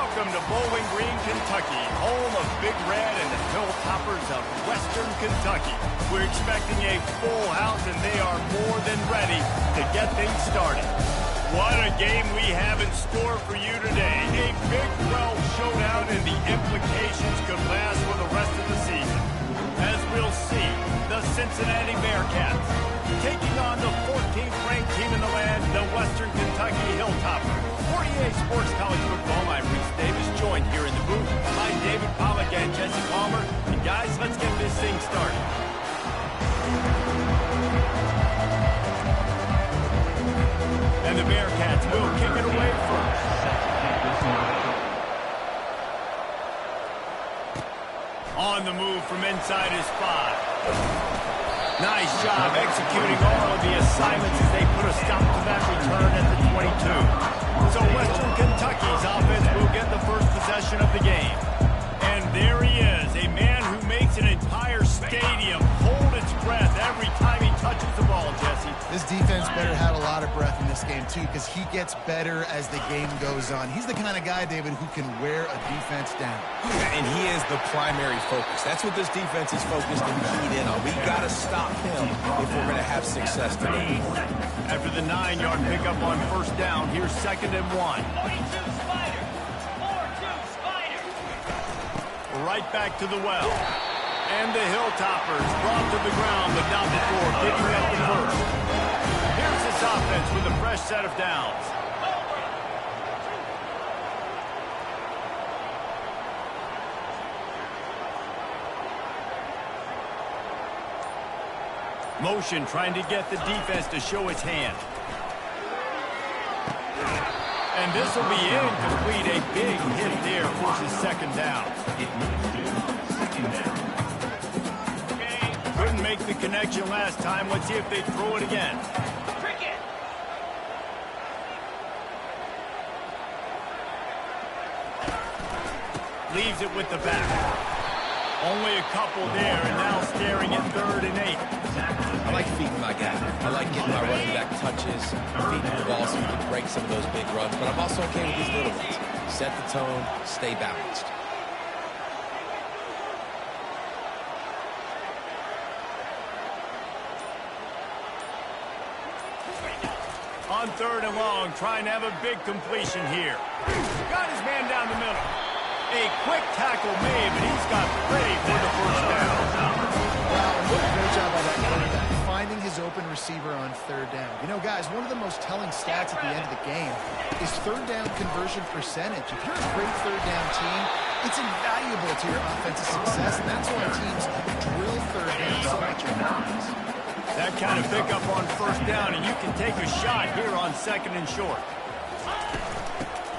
Welcome to Bowling Green, Kentucky, home of Big Red and the Hilltoppers of Western Kentucky. We're expecting a full house, and they are more than ready to get things started. What a game we have in store for you today. A Big 12 showdown, and the implications could last for the rest of the season. As we'll see, the Cincinnati Bearcats taking on the 14th ranked team in the land, the Western Kentucky Hilltoppers. 48 Sports College Football, I'm Reese Davis, joined here in the booth by David Pollack and Jesse Palmer. And guys, let's get this thing started. And the Bearcats will kick it away first. On the move from inside his 5. Nice job executing all of the assignments as they put a stop to that return at the 22. So Western Kentucky's offense will get the first possession of the game. And there he is, a man who makes an entire stadium hold its breath every time he touches the ball, Jesse. This defense better have a lot of breath in this game, too, because he gets better as the game goes on. He's the kind of guy, David, who can wear a defense down. And he is the primary focus. That's what this defense is focused and keyed in on. We got to stop him if we're going to have success today. After the 9-yard pickup on first down, here's 2nd and 1. 42 Spider. 4-2 Spider. Right back to the well. And the Hilltoppers brought to the ground, but not before picking up the first. Here's this offense with a fresh set of downs. Motion trying to get the defense to show its hand. And this will be incomplete. A big hit there forces 2nd down. Couldn't make the connection last time. Let's see if they throw it again. Cricket. Leaves it with the back. Only a couple there, and now staring at 3rd and 8. I like feeding my guy. I like getting my running back touches, feeding the ball so we can break some of those big runs. But I'm also okay with these little ones. Set the tone, stay balanced. On 3rd and long, trying to have a big completion here. Got his man down the middle. A quick tackle made, but he's got plenty for the first down. Wow, what a great job by that quarterback, finding his open receiver on 3rd down. You know, guys, one of the most telling stats at the end of the game is 3rd down conversion percentage. If you're a great 3rd down team, it's invaluable to your offensive success, and that's why teams drill 3rd down so much in practice. That kind of pickup on first down, and you can take a shot here on 2nd and short.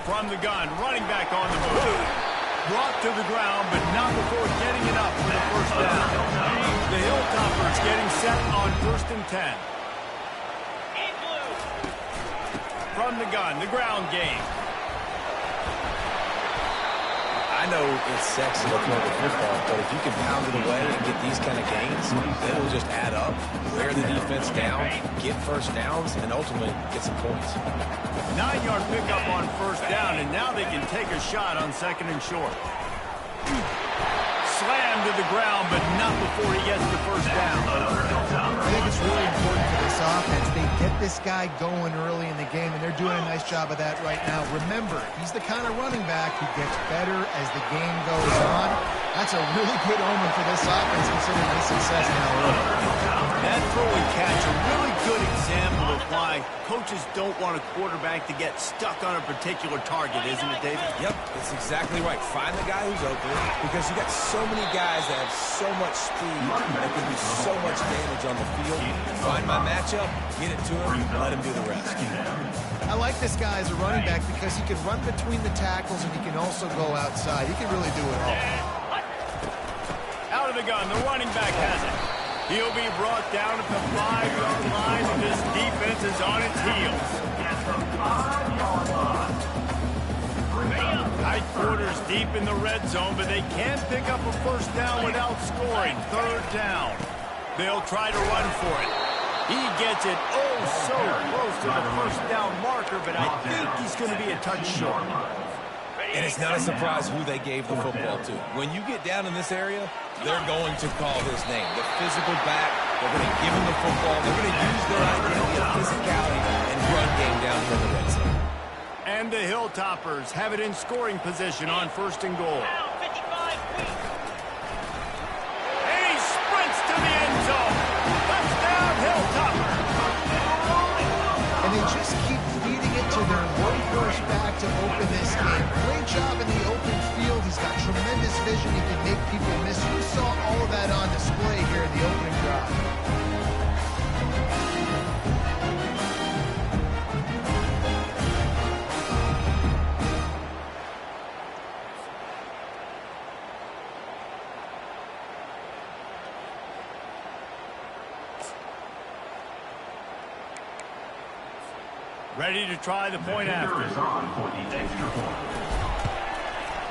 From the gun, running back on the move. Brought to the ground, but not before getting it up for the first down. The Hilltoppers getting set on 1st and 10. In blue. From the gun, the ground game. I know it's sexy to play with football, but if you can pound it away and get these kind of gains, then it will just add up, wear the defense down, get first downs, and ultimately get some points. 9-yard pickup on first down, and now they can take a shot on 2nd and short. Slammed to the ground, but not before he gets the first down. I think it's really important for this offense. They get this guy going early in the game, and they're doing a nice job of that right now. Remember, he's the kind of running back who gets better as the game goes on. That's a really good omen for this offense, considering his success now early. That throw and catch, a really good example of why coaches don't want a quarterback to get stuck on a particular target, isn't it, David? Yep, that's exactly right. Find the guy who's open, because you got so many guys that have so much speed that can do so much damage on the field. Find my matchup, get it to him, and let him do the rest. I like this guy as a running back because he can run between the tackles and he can also go outside. He can really do it all. Out of the gun, the running back has it. He'll be brought down at the 5-yard line, and this defense is on its heels. Tight quarters deep in the red zone, but they can't pick up a first down without scoring. 3rd down. They'll try to run for it. He gets it so close to the first down marker, but I think he's going to be a touch short. And it's not a surprise who they gave the football to. When you get down in this area, they're going to call his name. The physical back, they're going to give him the football. They're going to use their identity of physicality and run game down here in the red zone. And the Hilltoppers have it in scoring position on 1st and goal. Down 55 feet. And he sprints to the end zone. Touchdown, Hilltoppers. And they just keep feeding it to their workhorse back to open this game. Great job in the open field. He's got tremendous vision. He can make people miss. You saw all of that on display here in the opening drive. Ready to try the point after.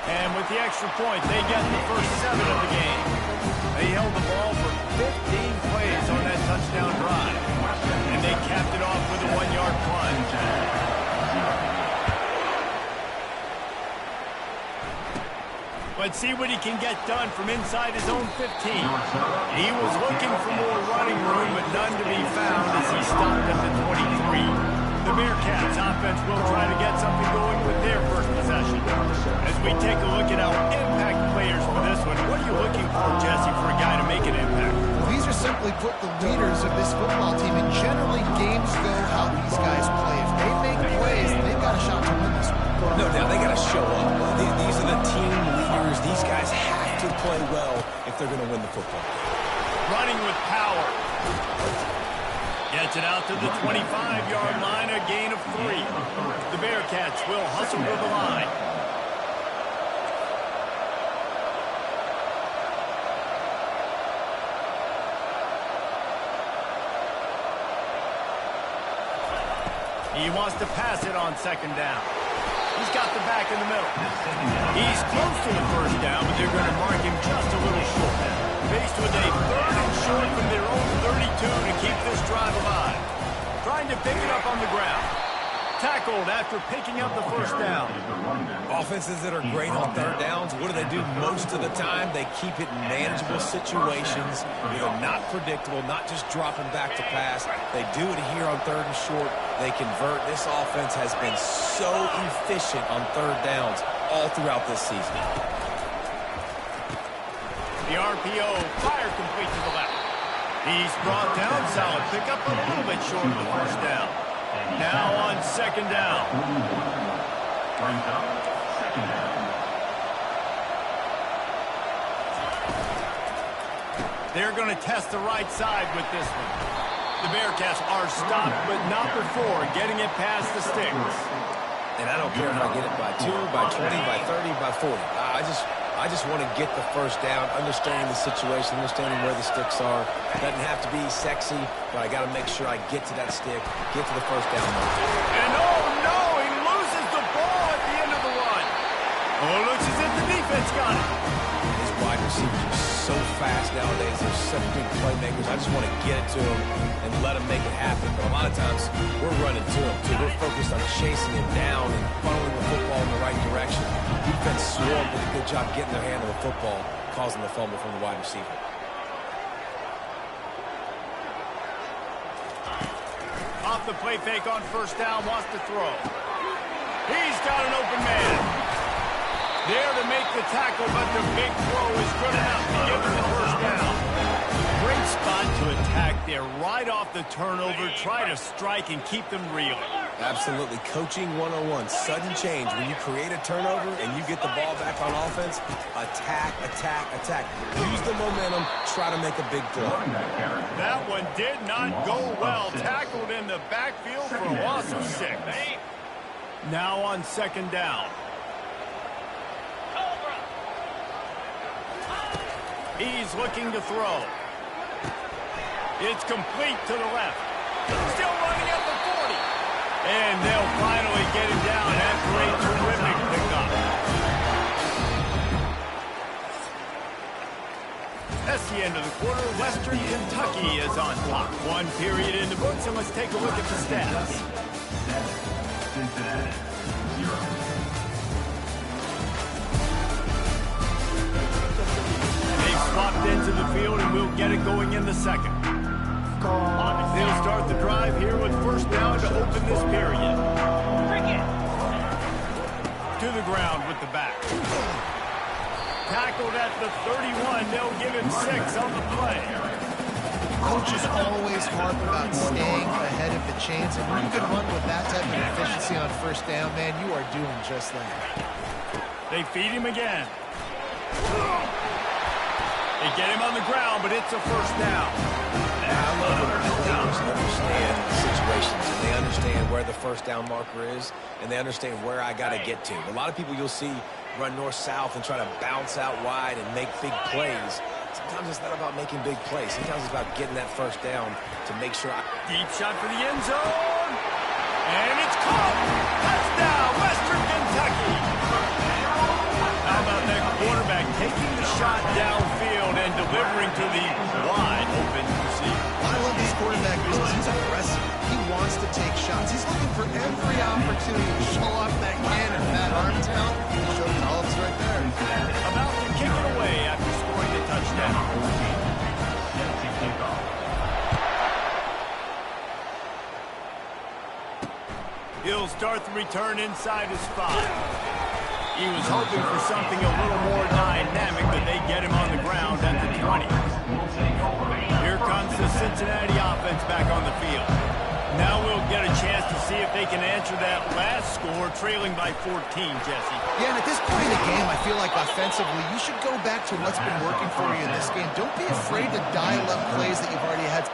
And with the extra point, they get the first 7 of the game. They held the ball for 15 plays on that touchdown drive. And they capped it off with a 1-yard plunge. Let's see what he can get done from inside his own 15. He was looking for more running room, but none to be found as he stopped at the 23. The Bearcats offense will try to get something going with their first possession. As we take a look at our impact players for this one, what are you looking for, Jesse, for a guy to make an impact? Well, these are simply put the leaders of this football team, and generally games go how these guys play. If they make plays, they've got a shot to win this one. No doubt, they got to show up. These are the team leaders. These guys have to play well if they're going to win the football. Running with power. Gets it out to the 25-yard line, a gain of 3. The Bearcats will hustle to the line. He wants to pass it on 2nd down. He's got the back in the middle. He's close to the 1st down, but they're going to mark him just a little short. Faced with a 3rd and short from their own 32 to keep this drive alive. Trying to pick it up on the ground. Tackled after picking up the 1st down. Offenses that are great on 3rd downs, what do? Most of the time? They keep it in manageable situations. They're not predictable, not just dropping back to pass. They do it here on 3rd and short. They convert. This offense has been so efficient on 3rd downs all throughout this season. The RPO, fire complete to the left. He's brought down, solid pickup, a little bit short of the 1st down. Now on 2nd down. They're going to test the right side with this one. The Bearcats are stopped, but not before getting it past the sticks. And I don't care if I get it by 2, by 20, by 30, by 40. I just want to get the 1st down, understanding the situation, understanding where the sticks are. Doesn't have to be sexy, but I got to make sure I get to that stick, get to the 1st down. And oh no, he loses the ball at the end of the run. Oh, it looks as if the defense got it. These wide receivers are so fast nowadays. They're such big playmakers. I just want to get it to them and let them make it happen. But a lot of times, we're running to them, too. We're focused on chasing him down and funneling the football in the right direction. Defense swarmed, did a good job getting their hand on the football, causing the fumble from the wide receiver. Off the play fake on 1st down, wants to throw. He's got an open man. There to make the tackle, but the big throw is good enough to give him the 1st down. Great spot to attack there, right off the turnover. Try to strike and keep them reeling. Absolutely. Coaching 101. Sudden change. When you create a turnover and you get the ball back on offense, attack, attack, attack. Use the momentum. Try to make a big throw. That one did not go well. Tackled in the backfield for a loss of 6. Now on 2nd down. He's looking to throw. It's complete to the left. Still running at the 40. And they'll finally get it down after a terrific pickup. That's the end of the quarter. Western Kentucky is on top. 1 period in the books, and let's take a look at the stats. ends of the field, and we'll get it going in the second. They'll start the drive here with first down to open this period. Cricket. To the ground with the back. Tackled at the 31. They'll give him 6 on the play. Coaches always harp about staying ahead of the chains, and when you can run with that type of efficiency on first down, man, you are doing just that. They feed him again. They get him on the ground, but it's a first down. I love when players understand situations, and they understand where the first down marker is, and they understand where I got to get to. A lot of people you'll see run north-south and try to bounce out wide and make big plays. Sometimes it's not about making big plays. Sometimes it's about getting that first down to make sure Deep shot for the end zone. And it's caught. Touchdown, Western Kentucky. How about that quarterback taking the shot downfield and delivering to the wide open receiver? I love this quarterback because he's aggressive. He wants to take shots. He's looking for every opportunity to show off that cannon, that arm talent. He showed it all of us right there. About to kick it away after scoring the touchdown. He'll start the return inside his 5. He was hoping for something a little more dynamic, but they get him on the ground at the 20. Here comes the Cincinnati offense back on the field. Now we'll get a chance to see if they can answer that last score, trailing by 14, Jesse. Yeah, and at this point in the game, I feel like offensively, you should go back to what's been working for you in this game. Don't be afraid to dial up plays that you've already had.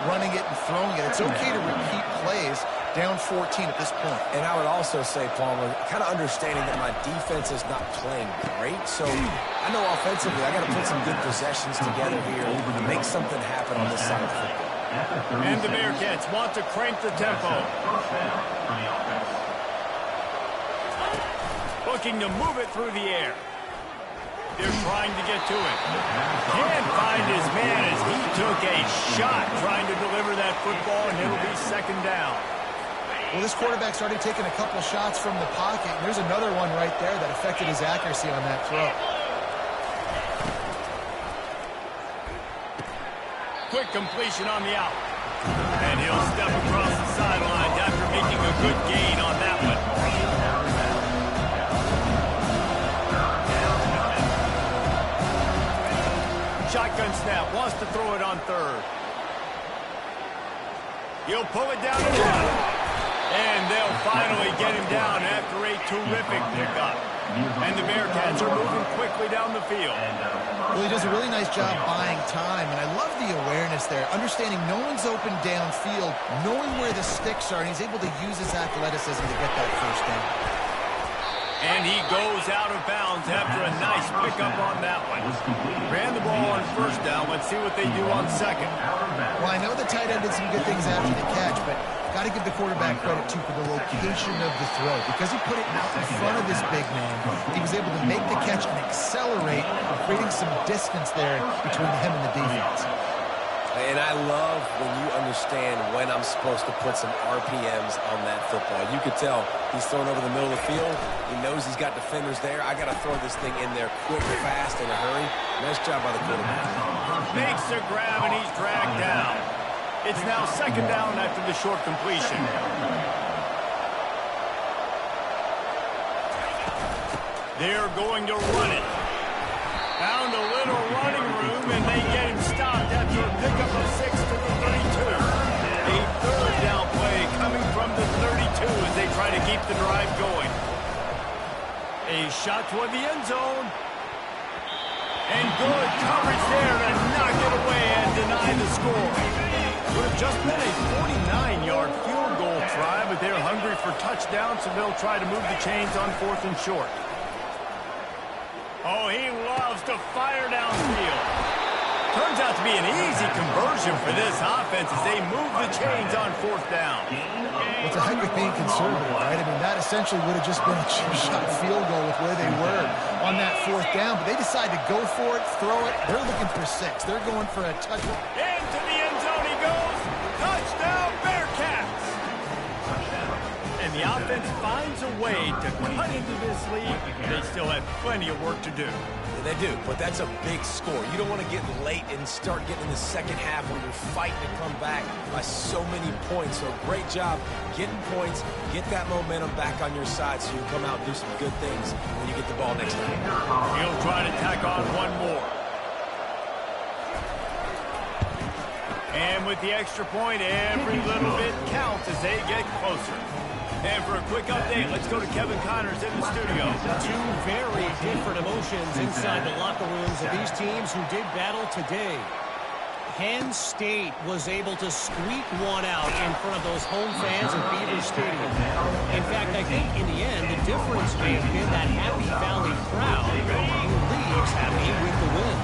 Running it and throwing it. It's okay to repeat plays down 14 at this point. And I would also say, Palmer, kind of understanding that my defense is not playing great. So I know offensively I got to put some good possessions together here to make something happen on this side of the football. And the Bearcats want to crank the tempo. Looking to move it through the air. They're trying to get to it. Can't find his man as he took a shot trying to deliver that football, and it'll be second down. Well, this quarterback started taking a couple shots from the pocket, and there's another one right there that affected his accuracy on that throw. Quick completion on the out. And he'll step across the sidelines after making a good gain on that one. Shotgun snap, wants to throw it on third. He'll pull it down and run. And they'll finally get him down after a terrific pickup. And the Bearcats are moving quickly down the field. Well, he does a really nice job buying time, and I love the awareness there, understanding no one's open downfield, knowing where the sticks are, and he's able to use his athleticism to get that first down. And he goes out of bounds after a nice pickup on that one. Ran the ball on first down. Let's see what they do on second. Well, I know the tight end did some good things after the catch, but got to give the quarterback credit, too, for the location of the throw. Because he put it out in front of this big man, he was able to make the catch and accelerate, creating some distance there between him and the defense. And I love when you understand when I'm supposed to put some RPMs on that football. You could tell he's throwing over the middle of the field. He knows he's got defenders there. I got to throw this thing in there quick, fast, in a hurry. Nice job by the quarterback. Makes a grab, and he's dragged down. It's now second down after the short completion. They're going to run it. Found a little running room, and they get him stopped after a pickup of 6 to the 32. A third down play coming from the 32 as they try to keep the drive going. A shot toward the end zone. And good coverage there to knock it away and deny the score. Would have just been a 49-yard field goal try, but they're hungry for touchdowns, so they'll try to move the chains on 4th and short. Oh, he loves to fire downfield. Turns out to be an easy conversion for this offense as they move the chains on fourth down. Well, it's a heck of being conservative, right? I mean, that essentially would have just been a chip-shot field goal with where they were on that fourth down. But they decided to go for it, throw it. They're looking for 6. They're going for a touchdown. Into the end zone he goes. Touchdown, Bearcats! And the offense finds a way to cut into this lead. They still have plenty of work to do. They do, but that's a big score. You don't want to get late and start getting in the second half when you're fighting to come back by so many points. So great job getting points, get that momentum back on your side so you can come out and do some good things when you get the ball next time. He'll try to tack on one more. And with the extra point, every little bit counts as they get closer. And for a quick update, let's go to Kevin Connors in the studio. Two very different emotions inside the locker rooms of these teams who did battle today. Penn State was able to squeak one out in front of those home fans at Beaver Stadium. In fact, I think in the end, the difference may have been that Happy Valley crowd leaves happy with the win.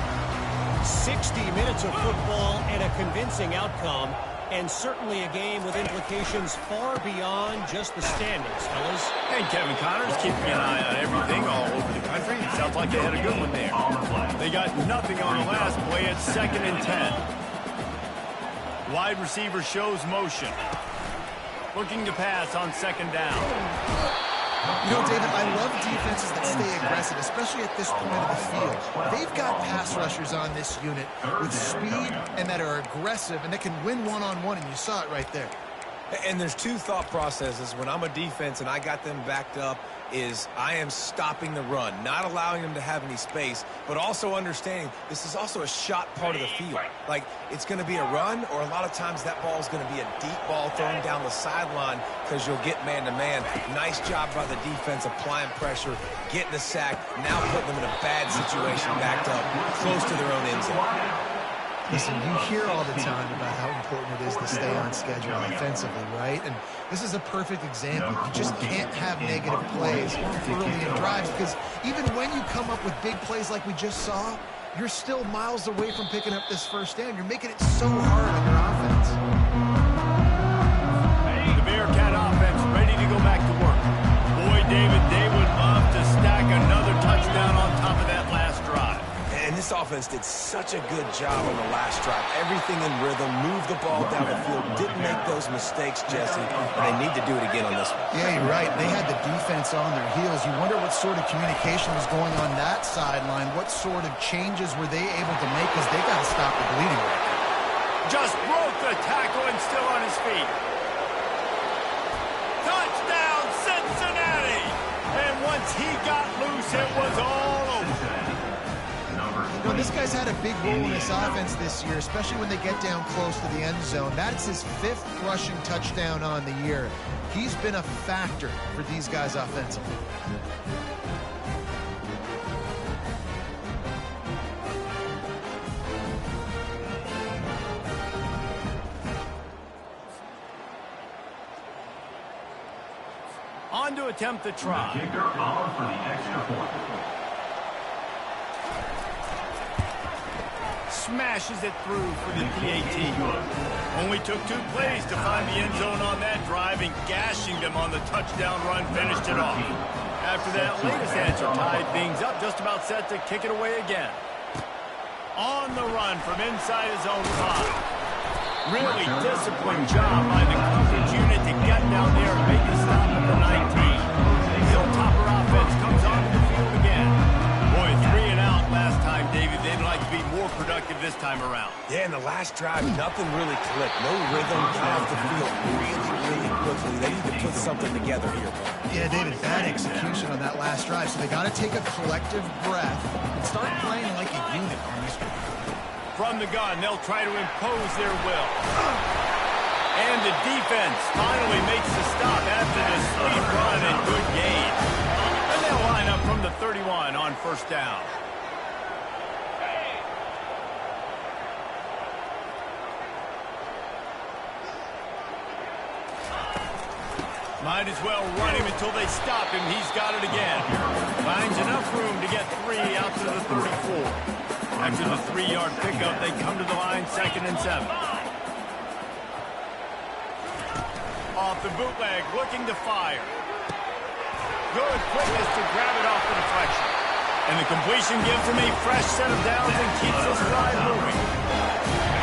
60 minutes of football and a convincing outcome. And certainly a game with implications far beyond just the standings, fellas. And Kevin Connors keeping an eye on everything all over the country. Sounds like they had a good one there. They got nothing on the last play at 2nd and 10. Wide receiver shows motion. Looking to pass on 2nd down. You know, David, I love defenses that stay aggressive, especially at this point of the field. They've got pass rushers on this unit with speed and that are aggressive and that can win one-on-one, and you saw it right there. And there's two thought processes when I'm a defense and I got them backed up is I am stopping the run, not allowing them to have any space, but also understanding this is also a shot part of the field. Like, it's going to be a run, or a lot of times that ball is going to be a deep ball thrown down the sideline because you'll get man-to-man. Nice job by the defense applying pressure, getting the sack, now putting them in a bad situation backed up, close to their own end zone. Listen, you hear all the time about how important it is to stay on schedule offensively, right? And this is a perfect example. You just can't have negative plays early in drives because even when you come up with big plays like we just saw, you're still miles away from picking up this first down. You're making it so hard on your offense. The Bearcat offense ready to go back to work. Boy, David, they would love to stack another touchdown on top of that last drive. And this offense did such a good job on the last drive. Everything in rhythm, moved the ball down the field, didn't make those mistakes, Jesse, and they need to do it again on this one. Yeah, you're right. They had the defense on their heels. You wonder what sort of communication was going on that sideline. What sort of changes were they able to make because they got to stop the bleeding right now. Just broke the tackle and still on his feet. Touchdown, Cincinnati! And once he got loose, it was all over. Well, this guy's had a big role in this offense this year, especially when they get down close to the end zone. That's his 5th rushing touchdown on the year. He's been a factor for these guys offensively. On to attempt the try. Kicker on for the extra point. Smashes it through for the PAT. Only took 2 plays to find the end zone on that drive, and gashing them on the touchdown run finished it off. After that latest answer tied things up, just about set to kick it away again. On the run from inside his own 5. Really disciplined job by the coverage unit to get down there and make the stop at the 19. The Hilltopper offense comes onto the field again. Boy, 3 and out last time, David. They'd like to be more productive this time around. Yeah, in the last drive, nothing really clicked. No rhythm, got off the field really quickly. They need to put something together here. Yeah, David, bad execution on that last drive, so they got to take a collective breath and start playing like a unit on this one. From the gun, they'll try to impose their will. And the defense finally makes the stop after the sweet run and good gain. And they'll line up from the 31 on first down. Might as well run him until they stop him. He's got it again. Finds enough room to get 3 out to the 34. After the 3-yard pickup, they come to the line 2nd and 7. Off the bootleg, looking to fire. Good quickness to grab it off the deflection. And the completion gives them a fresh set of downs and keeps this drive moving.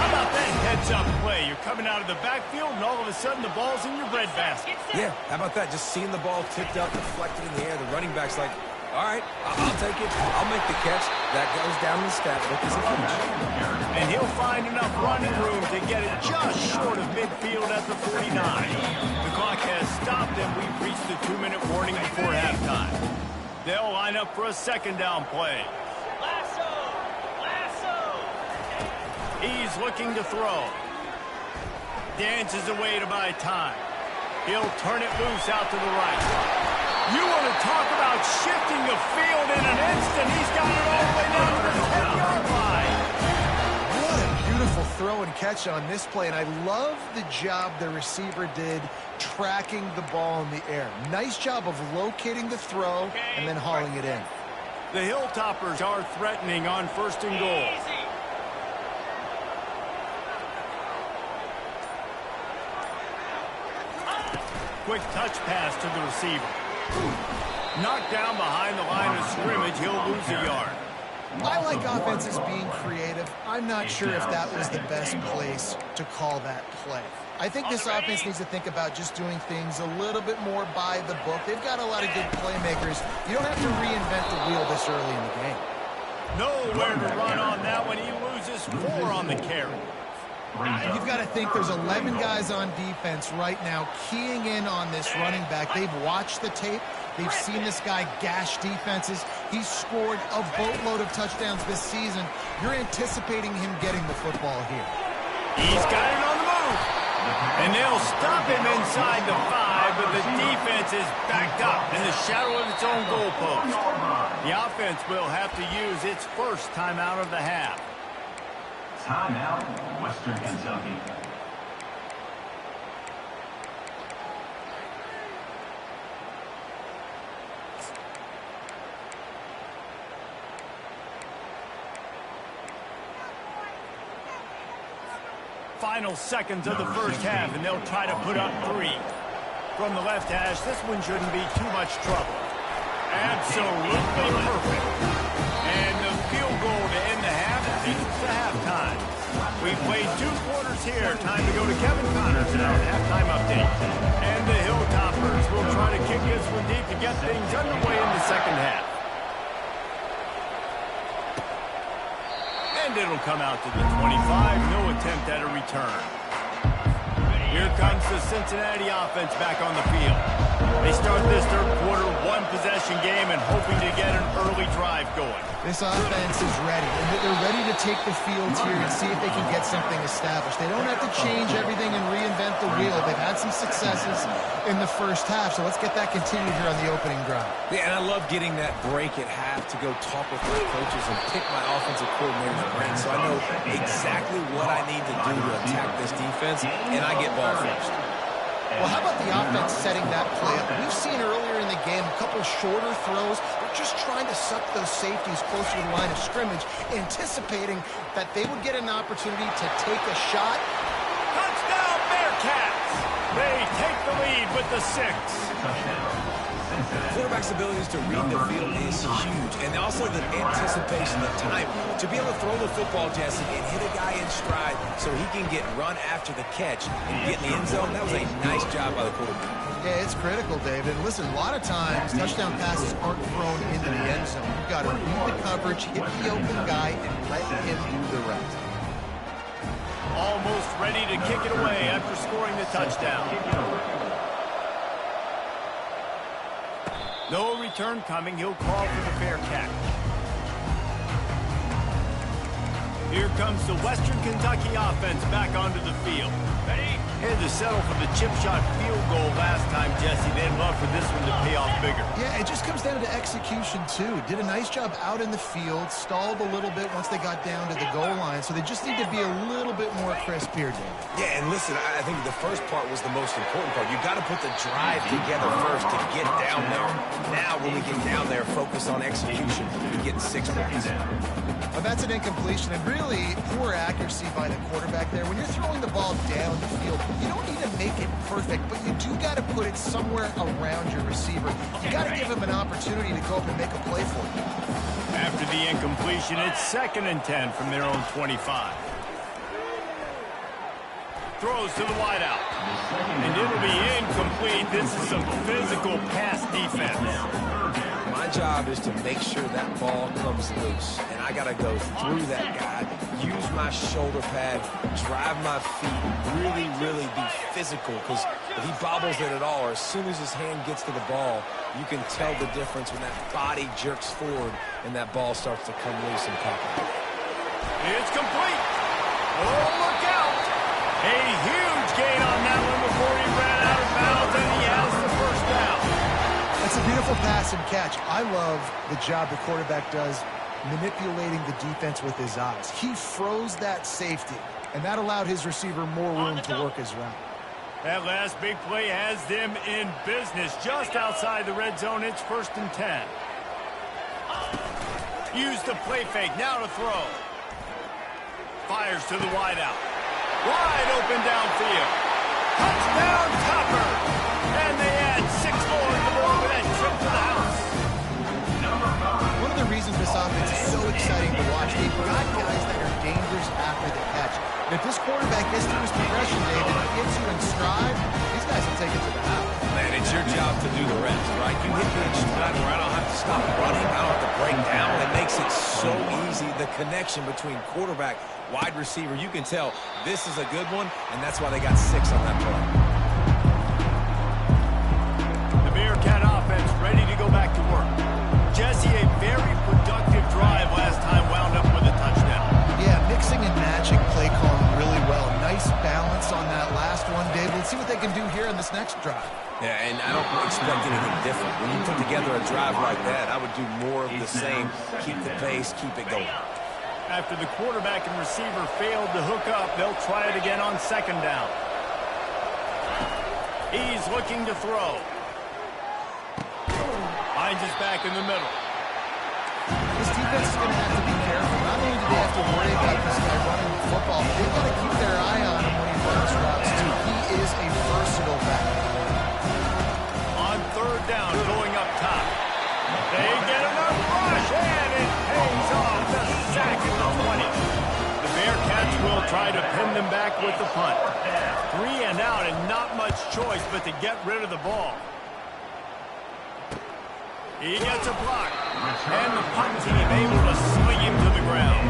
How about that heads-up play? You're coming out of the backfield, and all of a sudden the ball's in your breadbasket. Yeah, how about that? Just seeing the ball tipped up, deflected in the air. The running back's like, all right, I'll take it. I'll make the catch. That goes down the stat book as a catch. And he'll find enough running room to get it just short of midfield at the 49. The clock has stopped, and we've reached the 2-minute warning before halftime. They'll line up for a 2nd down play. Lasso! Lasso! He's looking to throw. Dances away to buy time. He'll turn it loose out to the right. You want to talk about shifting the field in an instant. He's got it all the way down to the 10-yard line. What a beautiful throw and catch on this play, and I love the job the receiver did tracking the ball in the air. Nice job of locating the throw and then hauling it in. The Hilltoppers are threatening on 1st and goal. Easy. Quick touch pass to the receiver. Knocked down behind the line of scrimmage, he'll lose a yard. I like offenses being creative. I'm not sure if that was the best place to call that play. I think this offense needs to think about just doing things a little bit more by the book. They've got a lot of good playmakers. You don't have to reinvent the wheel this early in the game. Nowhere to run on that one. He loses 4 on the carry. You've got to think there's 11 guys on defense right now keying in on this running back. They've watched the tape. They've seen this guy gash defenses. He's scored a boatload of touchdowns this season. You're anticipating him getting the football here. He's got it on the move. And they'll stop him inside the 5, but the defense is backed up in the shadow of its own goalpost. The offense will have to use its first timeout of the half. Timeout, Western Kentucky. Final seconds of the first half, and they'll try to put up 3. From the left hash, this one shouldn't be too much trouble. Absolutely perfect. And the field goal to end the half leads to halftime. We've played 2 quarters here. Time to go to Kevin Connors in our halftime update. And the Hilltoppers will try to kick this one deep to get things underway in the second half. And it'll come out to the 25. No attempt at a return. Here comes the Cincinnati offense back on the field. They start this third quarter 1-possession game and hoping to get an early drive going. This offense is ready. They're ready to take the field here and see if they can get something established. They don't have to change everything and reinvent the wheel. They've had some successes in the first half, so let's get that continued here on the opening drive. Yeah, and I love getting that break at half to go talk with my coaches and pick my offensive coordinator's brain so I know exactly what I need to do to attack this defense, and I get ball first. Well, how about the offense setting that play up? We've seen earlier in the game a couple shorter throws. They're just trying to suck those safeties closer to the line of scrimmage, anticipating that they would get an opportunity to take a shot. Touchdown, Bearcats! They take the lead with the 6. Quarterback's abilities to read the field is huge, and also the anticipation, the time to be able to throw the football, Jesse, and hit a guy in stride so he can get run after the catch and get in the end zone. That was a nice job by the quarterback. Yeah, it's critical, David. And listen, a lot of times touchdown passes aren't thrown into the end zone. You've got to read the coverage, hit the open guy, and let him do the rest. Almost ready to kick it away after scoring the touchdown. No return coming. He'll call for the fair catch. Here comes the Western Kentucky offense back onto the field. Ready? Had to settle for the chip shot field goal last time, Jesse. They'd love for this one to pay off bigger. Yeah, it just comes down to execution, too. Did a nice job out in the field, stalled a little bit once they got down to the goal line, so they just need to be a little bit more crisp here, Dave. Yeah, and listen, I think the first part was the most important part. You got to put the drive together first to get down there. Now, when we get down there, focus on execution and getting 6 points. Well, that's an incompletion, and really poor accuracy by the quarterback there. When you're throwing the ball down the field, you don't need to make it perfect, but you do got to put it somewhere around your receiver. You got to give him an opportunity to go up and make a play for you. After the incompletion, it's 2nd and 10 from their own 25. Throws to the wideout. And it'll be incomplete. This is some physical pass defense. My job is to make sure that ball comes loose, and I got to go through that guy, use my shoulder pad, drive my feet, really be physical, because if he bobbles it at all, or as soon as his hand gets to the ball, you can tell the difference when that body jerks forward and that ball starts to come loose and pop out. It's complete. Oh, look out. A huge gain on that one before he ran out of bounds, and he has the first down. That's a beautiful pass and catch. I love the job the quarterback does manipulating the defense with his eyes. He froze that safety, and that allowed his receiver more room to work his route. That last big play has them in business just outside the red zone. It's 1st and 10. Use the play fake. Now to throw. Fires to the wideout. Wide open downfield. Touchdown, Topper. And they add 6 more to the board with that trip to the house. One of the reasons this offense is so exciting to watch, they've got guys that are dangerous after the catch. And if this quarterback gets to his progression, David, and gets you in stride, these guys will take it to the house. Man, it's your job to do the rest, right? You hit me in stride where I don't have to stop running. I don't have to break down. It makes it so easy. The connection between quarterback, wide receiver, you can tell this is a good one, and that's why they got 6 on that play. The Bearcat offense ready to go back to work. Jesse, a very productive drive last time, wound up with a touchdown. Yeah, mixing and matching play calling really well. Nice balance on that last one, Dave. Let's see what they can do here in this next drive. Yeah, and I don't expect anything different. When you put together a drive like that, I would do more of the same. Keep the pace, keep it going. After the quarterback and receiver failed to hook up, they'll try it again on 2nd down. He's looking to throw. Finds his back in the middle. This defense is going to have to be careful. Not only do they have to worry about this guy running the football, but they've got to keep their eye on him when he runs routes, too. He is a versatile back. On 3rd down, going up top. They get enough rush, and it pays off. The sack at the 20. The Bearcats will try to pin them back with the punt. 3 and out, and not much choice but to get rid of the ball. He gets a block, and the punt team able to sling him to the ground.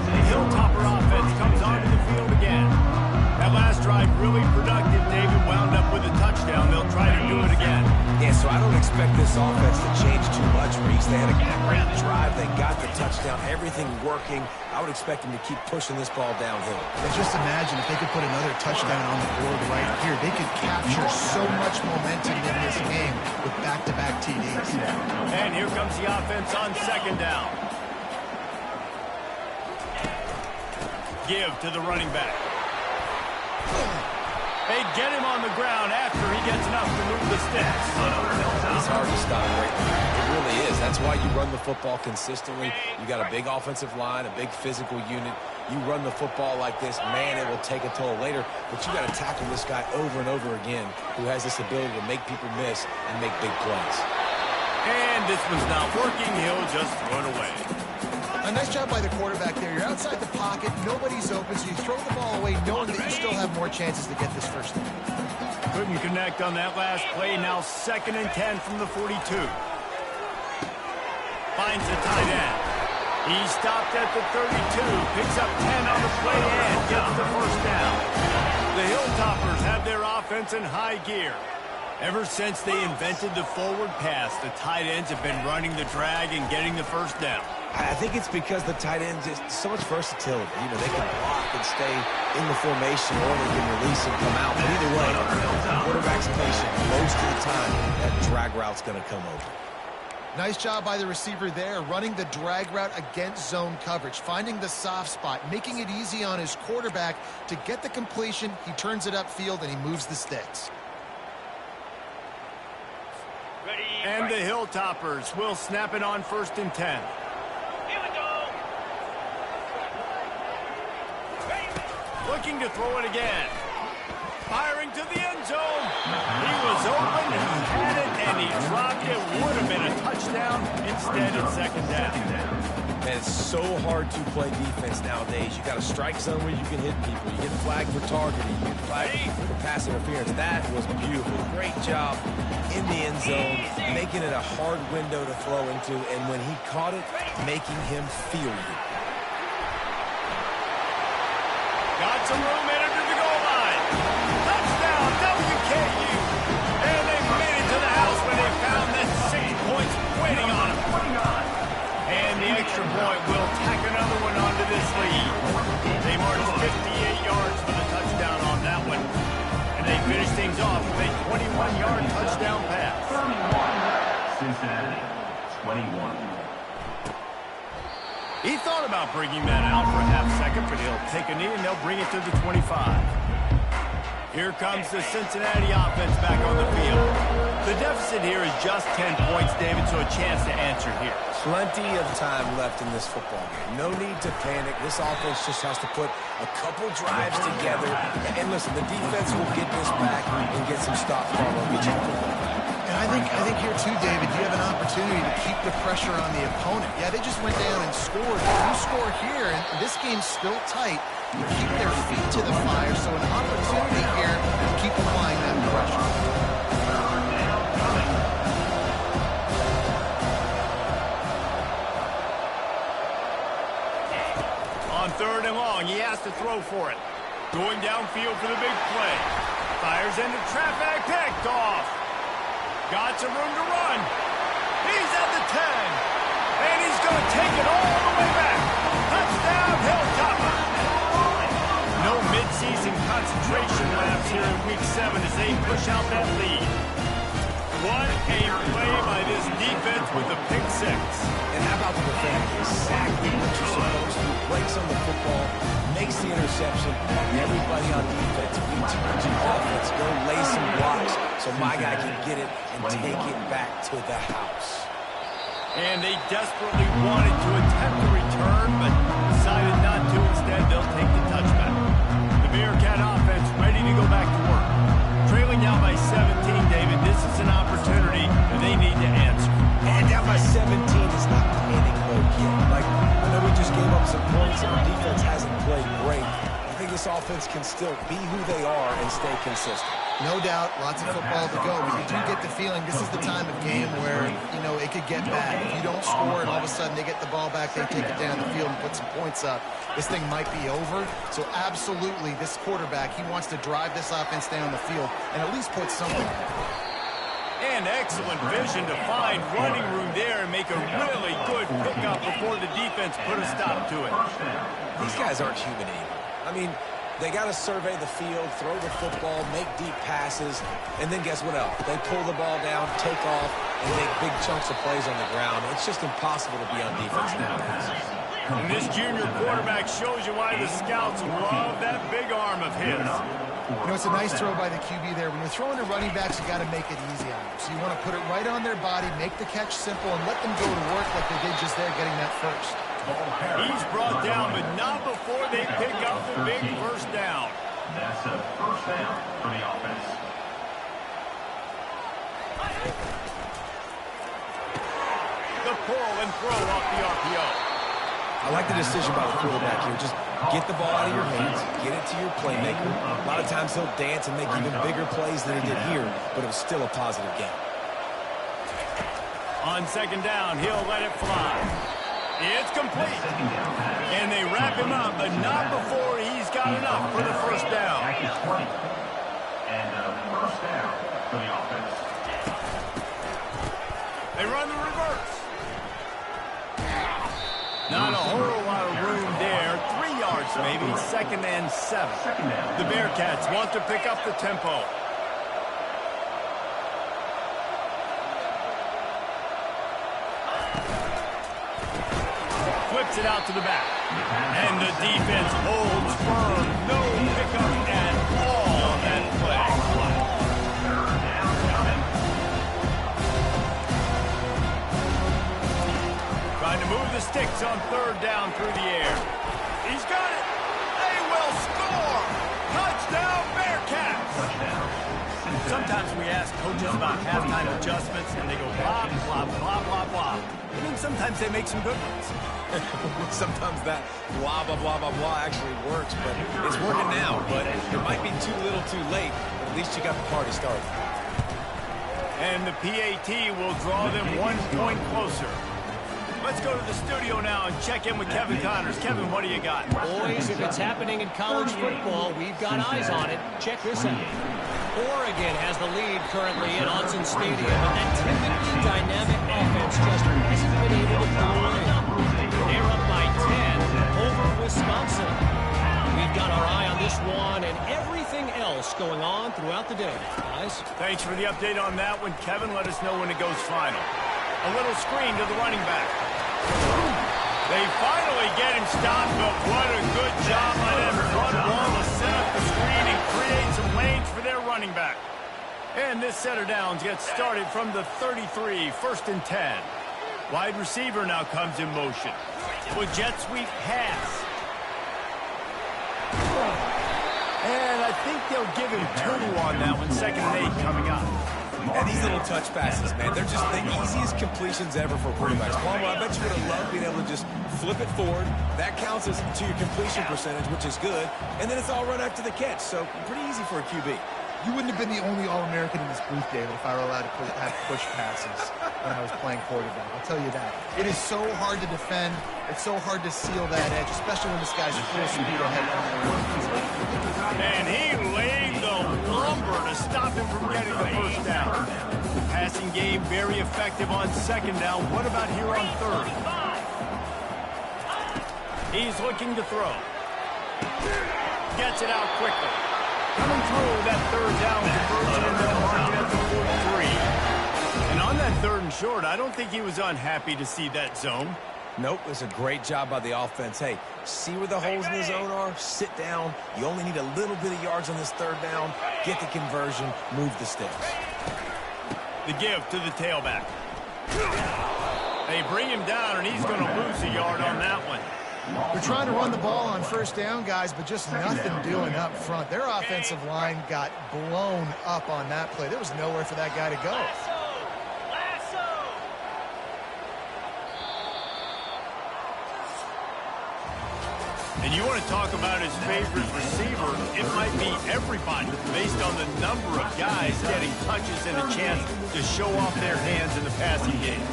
The Hilltopper offense comes onto the field again. That last drive really productive. David wound up with a touchdown. They'll try to do it again. Yeah, so I don't expect this offense to change too much, Reese. They had a great drive. They got the touchdown. Everything working. I would expect them to keep pushing this ball downhill. And just imagine if they could put another touchdown on the board right here. They could capture so much momentum in this game with back-to-back TDs. And here comes the offense on 2nd down. Give to the running back. They get him on the ground after he gets enough to move the sticks. It's hard to stop right there. It really is. That's why you run the football consistently. You got a big offensive line, a big physical unit. You run the football like this, man, it will take a toll later. But you got to tackle this guy over and over again who has this ability to make people miss and make big plays. And this one's not working. He'll just throw it away. A nice job by the quarterback there. You're outside the pocket. Nobody's open, so you throw the ball away knowing that you still have more chances to get this first down. Couldn't connect on that last play. Now 2nd and 10 from the 42. Finds the tight end. He stopped at the 32. Picks up 10 on the play and gets the first down. The Hilltoppers have their offense in high gear. Ever since they invented the forward pass, the tight ends have been running the drag and getting the first down. I think it's because the tight end just so much versatility. You know, they can block and stay in the formation, or they can release and come out. But either way, the quarterback's patient. Most of the time, that drag route's going to come over. Nice job by the receiver there, running the drag route against zone coverage, finding the soft spot, making it easy on his quarterback to get the completion. He turns it upfield, and he moves the sticks. And the Hilltoppers will snap it on 1st and 10. Here we go. Looking to throw it again. Firing to the end zone. He was open, he had it, and he dropped it. Would have been a touchdown. Instead, it's 2nd down. And it's so hard to play defense nowadays. You got a strike zone where you can hit people. You get flagged for targeting. You get flagged for pass interference. That was beautiful. Great job in the end zone, making it a hard window to throw into. And when he caught it, making him feel it. Got some room entered to the goal line. Touchdown, WKU. And they made it to the house when they found that 6 points waiting on them. And the extra point will tack another one onto this lead. They marched 58 yards for the touchdown on that one. And they finished things off with a 21-yard touchdown pass. 31, Cincinnati, 21. He thought about bringing that out for a half second, but he'll take a knee and they'll bring it to the 25. Here comes the Cincinnati offense back on the field. The deficit here is just 10 points, David, so a chance to answer here. Plenty of time left in this football game. No need to panic. This offense just has to put a couple drives together. And listen, the defense will get this back and get some stops on each other. And I think here too, David, you have an opportunity to keep the pressure on the opponent. Yeah, they just went down and scored. But you score here, and this game's still tight. You keep their feet to the fire, so an opportunity here to keep applying that pressure. On 3rd and long, he has to throw for it. Going downfield for the big play. Fires into traffic, picked off. Got some room to run. He's at the 10. And he's going to take it all the way back. Touchdown, Hilltopper. No midseason concentration laps here in Week 7 as they push out that lead. What a play by this defense with the pick 6. And how about the defense? Exactly what you're supposed to. Breaks on the football, makes the interception. Everybody on defense, return to offense, go lay some blocks so my guy can get it and take it back to the house. And they desperately wanted to attempt the return, but decided not to. Instead, they'll take the touchback. The Bearcat offense ready to go back to work. Trailing now by 17, David. This is an opportunity that they need to answer. And down by 17 is not panic mode yet. Like, I know we just gave up some points and our defense hasn't played great. I think this offense can still be who they are and stay consistent. No doubt, lots of football to go, but you do get the feeling this is the time of game where, you know, it could get bad. If you don't score and all of a sudden they get the ball back, they take it down the field and put some points up, this thing might be over. So absolutely, this quarterback, he wants to drive this offense down the field and at least put something on it. And excellent vision to find running room there and make a really good pickup before the defense put a stop to it. These guys aren't human anymore. I mean, they got to survey the field, throw the football, make deep passes, and then guess what else? They pull the ball down, take off, and make big chunks of plays on the ground. It's just impossible to be on defense nowadays. And this junior quarterback shows you why the scouts love that big arm of his. You know, it's a nice throw by the QB there. When you're throwing to running backs, you got to make it easy on them. So you want to put it right on their body, make the catch simple, and let them go to work like they did just there getting that first. He's brought down, but not before they pick up the big first down. That's a first down for the offense. The pull and throw off the RPO. I like the decision by the quarterback here. Just get the ball out of your hands, get it to your playmaker. A lot of times he'll dance and make even bigger plays than he did here, but it was still a positive game. On 2nd down, he'll let it fly. It's complete. And they wrap him up, but not before he's got enough for the first down. And first down for the offense. They run the reverse. whole lot of room there. 3 yards maybe, 2nd and 7. The Bearcats want to pick up the tempo. Flips it out to the back. And the defense holds firm. No pickup at all on that play. Trying to move the sticks on 3rd down through the air. He's got it. They will score. Touchdown, Bearcats. Sometimes we ask coaches about halftime adjustments, and they go blah, blah, blah, blah, blah. And then sometimes they make some good ones. Sometimes that blah, blah, blah, blah, blah actually works, but it's working now. But it might be too little too late, but at least you got the party started. And the PAT will draw them 1 point closer. Let's go to the studio now and check in with Kevin Connors. Kevin, what do you got? Boys, if it's happening in college football, we've got eyes on it. Check this out. Oregon has the lead currently at Autzen Stadium, and that typically dynamic offense just hasn't been able to pull away. They're up by 10 over Wisconsin. We've got our eye on this one and everything else going on throughout the day. Guys? Thanks for the update on that one, Kevin. Let us know when it goes final. A little screen to the running back. They finally get him stopped, but what a good job by that front wall to set up the screen and create some lanes for their running back. And this set of downs gets started from the 33, 1st and 10. Wide receiver now comes in motion. With jet sweep pass. And I think they'll give him 2 on that one, 2nd and 8 coming up. And these little touch passes, man, they're just the easiest completions ever for quarterbacks. Palmer, I bet you would have loved being able to just flip it forward. That counts as to your completion percentage, which is good. And then it's all run after the catch, so pretty easy for a QB. You wouldn't have been the only All-American in this booth, David, if I were allowed to have push passes when I was playing quarterback. I'll tell you that. It is so hard to defend. It's so hard to seal that edge, especially when this guy's full speed ahead. And he laid the lumber to stop him from getting the 1st down. The passing game very effective on 2nd down. What about here on 3rd? He's looking to throw. Gets it out quickly. Coming through that 3rd down conversion and then marking at the 43. And on that 3rd and short, I don't think he was unhappy to see that zone. Nope, it's a great job by the offense. Hey, see where the holes in the zone are? Sit down. You only need a little bit of yards on this 3rd down. Get the conversion. Move the sticks. The give to the tailback. They bring him down, and he's going to lose a yard on that one. They're trying to run the ball on 1st down, guys, but just nothing doing up front. Their offensive line got blown up on that play. There was nowhere for that guy to go. And you want to talk about his favorite receiver, it might be everybody based on the number of guys getting touches and a chance to show off their hands in the passing game.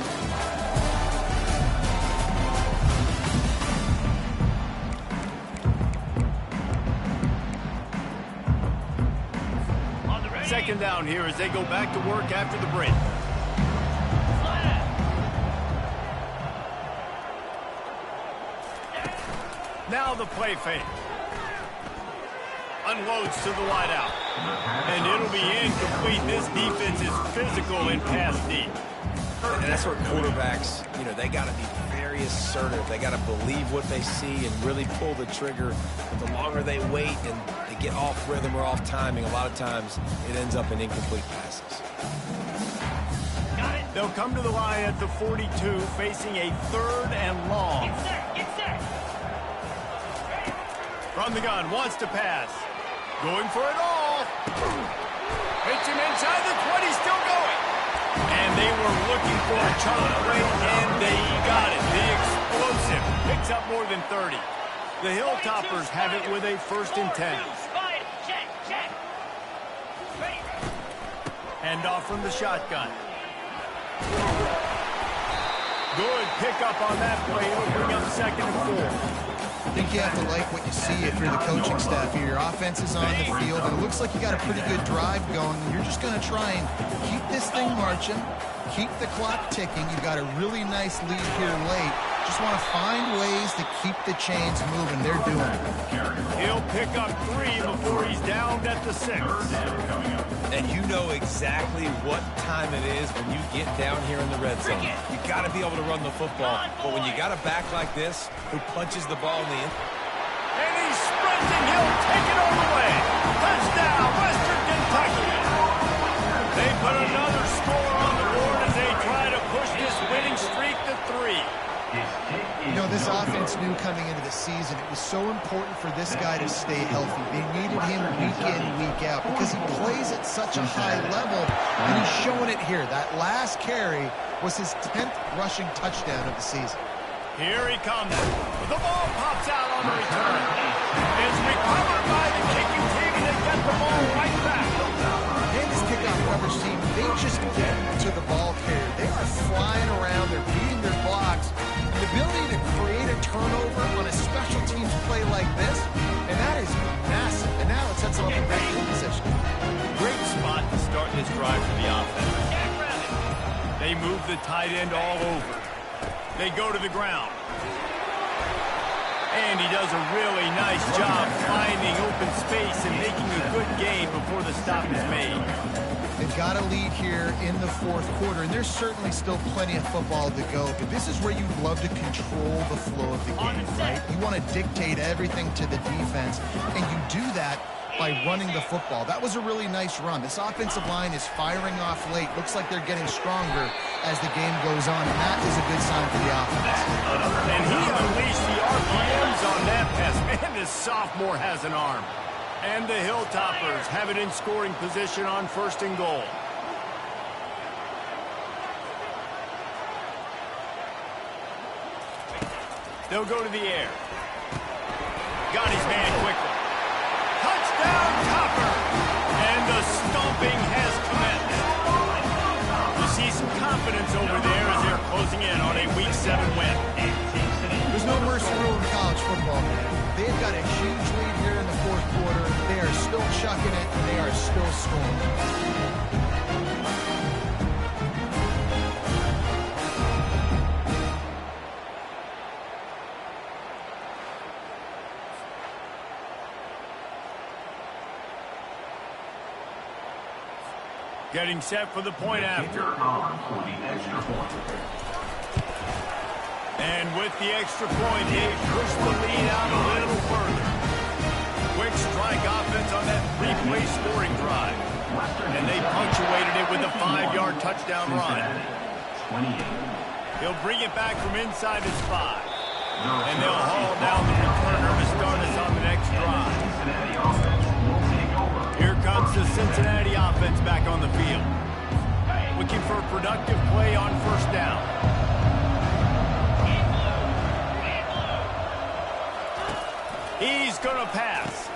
Second down here as they go back to work after the break. Now the play fake. Unloads to the wideout. And it'll be incomplete. This defense is physical in pass deep. And that's where quarterbacks, they got to be very assertive. They got to believe what they see and really pull the trigger. But the longer they wait and they get off rhythm or off timing, a lot of times it ends up in incomplete passes. They'll come to the line at the 42, facing a 3rd and long. Get set. From the gun, wants to pass. Going for it all. Hits him inside the 20, still going. And they were looking for a chunk play, and they got it. The explosive picks up more than 30. The Hilltoppers have it with a 1st and 10. Check. Hand off from the shotgun. Good pickup on that play. It'll bring up 2nd and 4. I think you have to like what you see if you're the coaching staff here. Your offense is on the field, and it looks like you got a pretty good drive going. You're just going to try and keep this thing marching, keep the clock ticking. You've got a really nice lead here late. Just want to find ways to keep the chains moving. They're doing it. He'll pick up 3 before he's down at the 6. And you know exactly what time it is when you get down here in the red zone. You got to be able to run the football. But when you got a back like this who punches the ball in the end. And he's sprinting. He'll take it all the way. Touchdown, Western Kentucky. They put another score on the board as they try to push this winning streak to 3. You know, this offense knew coming into the season it was so important for this guy to stay healthy. They needed him week in, week out because he plays at such a high level, and he's showing it here. That last carry was his 10th rushing touchdown of the season. Here he comes. The ball pops out on the return. It's recovered by the kicking team, and they get the ball right back. And this kickoff coverage team, they just get to the ball carrier. They are flying around. They're beating their blocks. The ability to create a turnover on a special teams play like this, and that is massive. And now it sets them up in great field position. Great spot to start this drive for the offense. They move the tight end all over. They go to the ground. And he does a really nice job finding open space and making a good gain before the stop is made. They've got a lead here in the fourth quarter, and there's certainly still plenty of football to go, but this is where you'd love to control the flow of the game, right? You want to dictate everything to the defense, and you do that by running the football. That was a really nice run. This offensive line is firing off late. Looks like they're getting stronger as the game goes on, and that is a good sign for the offense. And he unleashed the RPMs on that pass. Man, this sophomore has an arm. And the Hilltoppers have it in scoring position on 1st and goal. They'll go to the air. Got his man quickly. Touchdown, Topper! And the stomping has commenced. You see some confidence over there as they're closing in on a Week 7 win. There's no mercy rule in college football, man. They've got a huge lead here in the fourth quarter. They are still chucking it, and they are still scoring. Getting set for the point after. And with the extra point, they've pushed the lead out a little further. Quick strike offense on that 3-play scoring drive. And they punctuated it with a 5-yard touchdown run. He'll bring it back from inside his 5. And they'll haul down the returner to start us on the next drive. Here comes the Cincinnati offense back on the field. Looking for a productive play on 1st down. He's going to pass.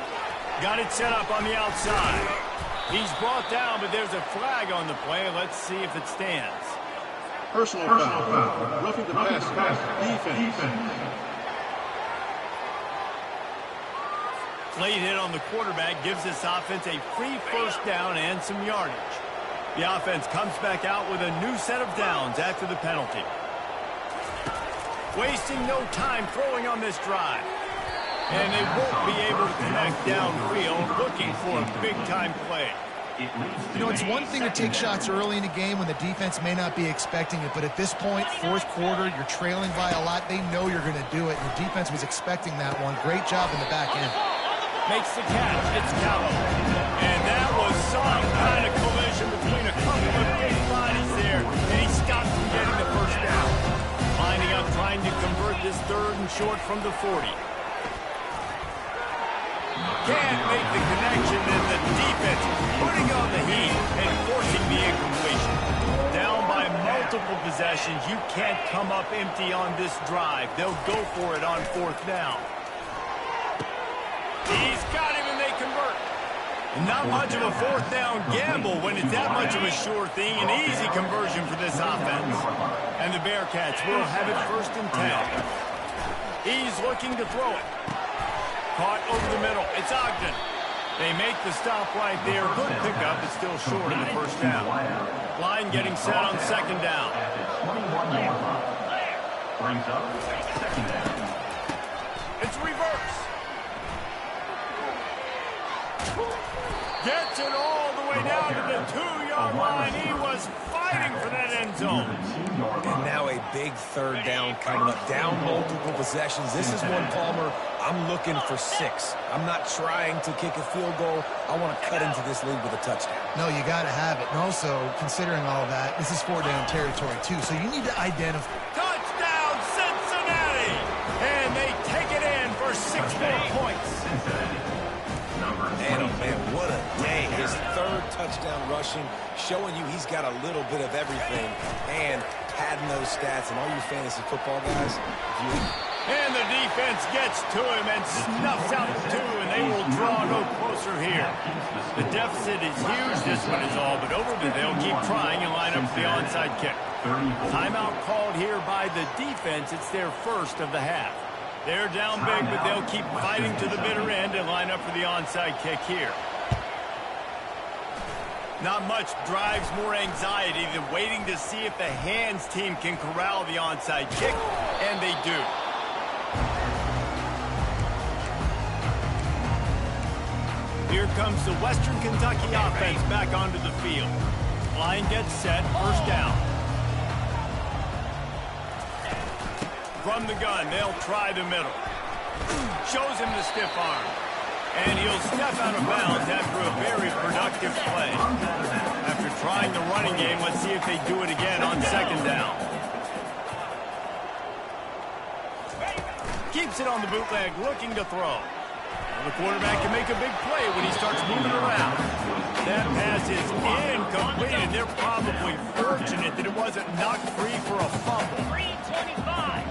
Got it set up on the outside. He's brought down, but there's a flag on the play. Let's see if it stands. Personal foul. Roughing the pass. Defense. Late hit on the quarterback gives this offense a free 1st down and some yardage. The offense comes back out with a new set of downs after the penalty. Wasting no time throwing on this drive. And they won't be able to connect downfield, looking for a big-time play. You know, it's one thing to take shots early in the game when the defense may not be expecting it, but at this point, fourth quarter, you're trailing by a lot. They know you're going to do it. Your defense was expecting that one. Great job in the back end. Makes the catch. It's Callow. And that was some kind of collision between a couple of big bodies there, and he stopped from getting the 1st down. Lining up, trying to convert this 3rd and short from the 40. Can't make the connection, and the defense putting on the heat and forcing the incompletion. Down by multiple possessions, you can't come up empty on this drive. They'll go for it on 4th down. He's got him, and they convert. Not much of a 4th down gamble when it's that much of a sure thing. An easy conversion for this offense. And the Bearcats will have it 1st and 10. He's looking to throw it. Caught over the middle. It's Ogden. They make the stop right there. Good pickup, but still short in the 1st down. Line getting set on 2nd down. Brings up second down. It's reverse. Gets it all the way down to the 2-yard line. He was fighting for that end zone. And now a big third down coming up. Down multiple possessions. This is one, Palmer, I'm looking for 6. I'm not trying to kick a field goal. I want to cut into this lead with a touchdown. No, you got to have it. And also, considering all that, this is 4-down territory, too. So you need to identify. Touchdown, Cincinnati! And they take it in for 6 more points. Man, oh man, what a day. His third touchdown rushing, showing you he's got a little bit of everything. And padding those stats, and all you fantasy football guys, And the defense gets to him and snuffs out 2, and they will draw no closer here. The deficit is huge. This one is all but over, but they'll keep trying and line up for the onside kick. Timeout called here by the defense. It's their first of the half. They're down big, but they'll keep fighting to the bitter end and line up for the onside kick here. Not much drives more anxiety than waiting to see if the hands team can corral the onside kick, and they do. Here comes the Western Kentucky offense back onto the field. Line gets set, first down. From the gun, they'll try the middle. Shows him the stiff arm. And he'll step out of bounds after a very productive play. After trying the running game, let's see if they do it again on second down. Keeps it on the bootleg, looking to throw. The quarterback can make a big play when he starts moving around. That pass is incomplete, and they're probably fortunate that it wasn't knocked free for a fumble. 325.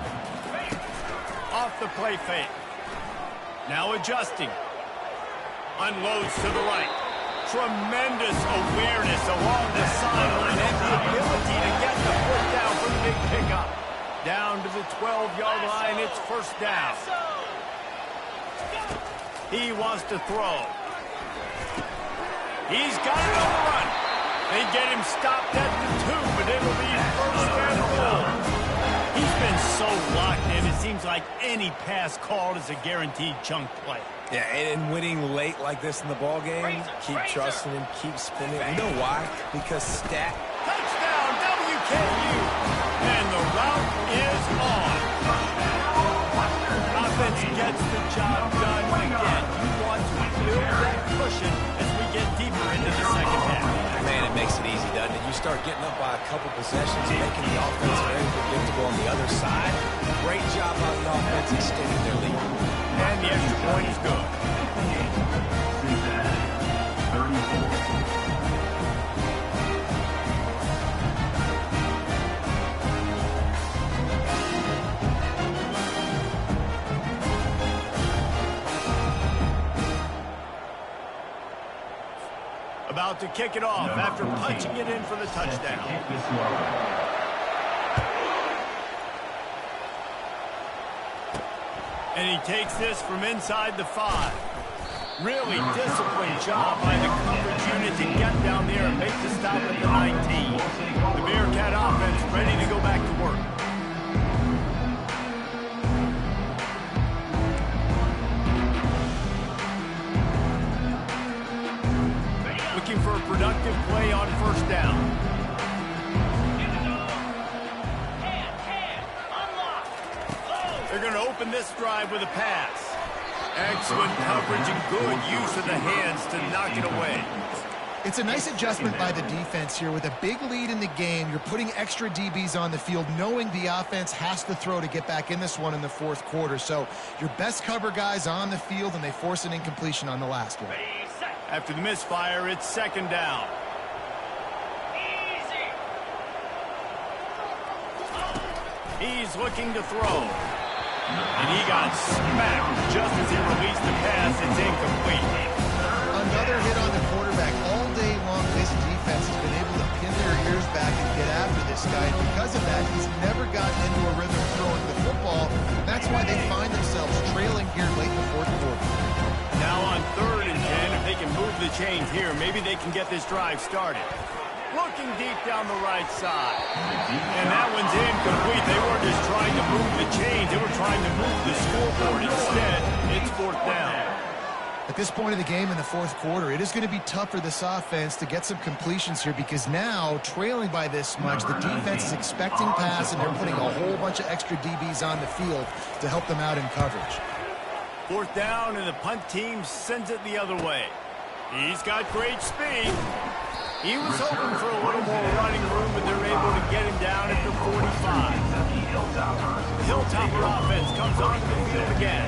Off the play fake. Now adjusting. Unloads to the right. Tremendous awareness along the sideline and the ability to get the foot down for the big pickup. Down to the 12-yard line, it's first down. He wants to throw. He's got it on the run. They get him stopped at the 2, but it'll be first and goal. He's been so locked in, it seems like any pass called is a guaranteed chunk play. Yeah, and winning late like this in the ball game, keep trusting him, keep spinning. You know why? Because stat. Touchdown, WKU. And the route is on. Offense gets the job done again. You want to build that cushion as we get deeper into the second half. Man, it makes it easy, doesn't it? You start getting up by a couple possessions, making the offense very predictable on the other side. Great job by the offense extending their lead. And the extra point is good. Cincinnati, 34. About to kick it off after punching it in for the touchdown. And he takes this from inside the 5. Really disciplined job by the coverage unit to get down there and make the stop at the 19. The Bearcat offense ready to go back to work. Looking for a productive play on first down. They're going to open this drive with a pass. Excellent coverage and good use of the hands to knock it away. It's a nice adjustment by the defense here. With a big lead in the game, you're putting extra DBs on the field, knowing the offense has to throw to get back in this one in the fourth quarter. So your best cover guys on the field, and they force an incompletion on the last one. After the misfire, it's second down. He's looking to throw. And he got smacked just as he released the pass. It's incomplete. Another hit on the quarterback. All day long, this defense has been able to pin their ears back and get after this guy. And because of that, he's never gotten into a rhythm throwing the football. And that's why they find themselves trailing here late in the fourth quarter. Now on 3rd and 10, if they can move the chains here, maybe they can get this drive started. looking deep down the right side. And that one's incomplete. They weren't just trying to move the chains. They were trying to move the scoreboard. Instead, it's 4th down. At this point of the game in the 4th quarter, it is going to be tough for this offense to get some completions here because now, trailing by this much, the defense is expecting pass, and they're putting a whole bunch of extra DBs on the field to help them out in coverage. 4th down, and the punt team sends it the other way. He's got great speed. He was hoping for a little more running room, but they're able to get him down at the 45. The Hilltopper offense comes onto the field again.